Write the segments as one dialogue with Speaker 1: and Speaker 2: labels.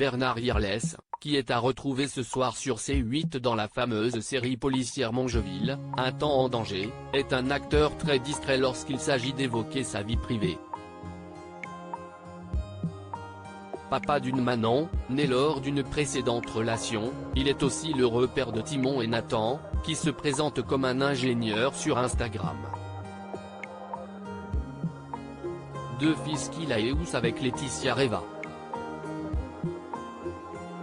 Speaker 1: Bernard Irles, qui est à retrouver ce soir sur C8 dans la fameuse série policière Mongeville, Un temps en danger, est un acteur très discret lorsqu'il s'agit d'évoquer sa vie privée. Papa d'une Manon, né lors d'une précédente relation, il est aussi l'heureux père de Timon et Nathan, qui se présente comme un ingénieur sur Instagram. Deux fils qu'il a et housse avec Laetitia Reva.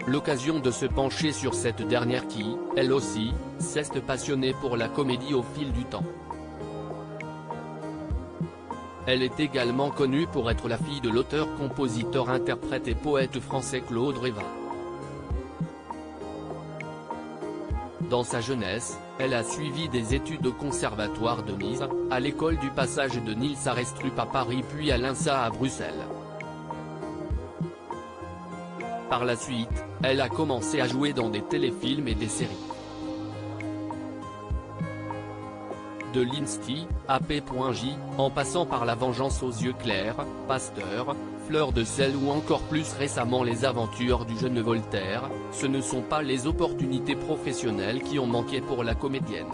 Speaker 1: L'occasion de se pencher sur cette dernière qui, elle aussi, s'est passionnée pour la comédie au fil du temps. Elle est également connue pour être la fille de l'auteur, compositeur, interprète et poète français Claude Reva. Dans sa jeunesse, elle a suivi des études au Conservatoire de Nice, à l'école du Passage de Niels Arestrup à Paris puis à l'INSA à Bruxelles. Par la suite, elle a commencé à jouer dans des téléfilms et des séries. De l'Insti, à P.J, en passant par La vengeance aux yeux clairs, Pasteur, Fleur de sel ou encore plus récemment Les aventures du jeune Voltaire, ce ne sont pas les opportunités professionnelles qui ont manqué pour la comédienne.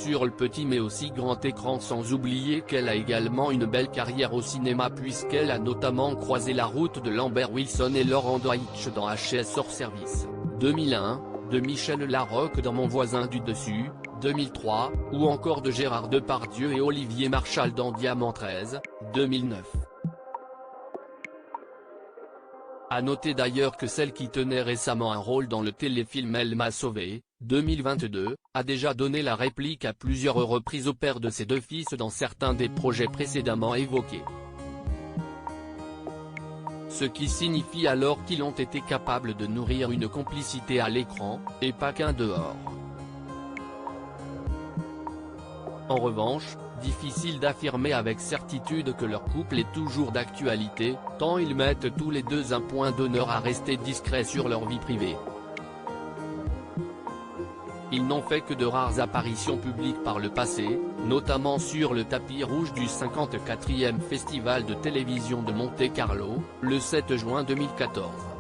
Speaker 1: Sur le petit mais aussi grand écran, sans oublier qu'elle a également une belle carrière au cinéma puisqu'elle a notamment croisé la route de Lambert Wilson et Laurent Deutsch dans HS hors service, 2001, de Michel Larocque dans Mon voisin du dessus, 2003, ou encore de Gérard Depardieu et Olivier Marchal dans Diamant 13, 2009. À noter d'ailleurs que celle qui tenait récemment un rôle dans le téléfilm Elle m'a sauvé, 2022, a déjà donné la réplique à plusieurs reprises au père de ses deux fils dans certains des projets précédemment évoqués. Ce qui signifie alors qu'ils ont été capables de nourrir une complicité à l'écran, et pas qu'un dehors. En revanche, difficile d'affirmer avec certitude que leur couple est toujours d'actualité, tant ils mettent tous les deux un point d'honneur à rester discrets sur leur vie privée. Ils n'ont fait que de rares apparitions publiques par le passé, notamment sur le tapis rouge du 54e Festival de télévision de Monte-Carlo, le 7 juin 2014.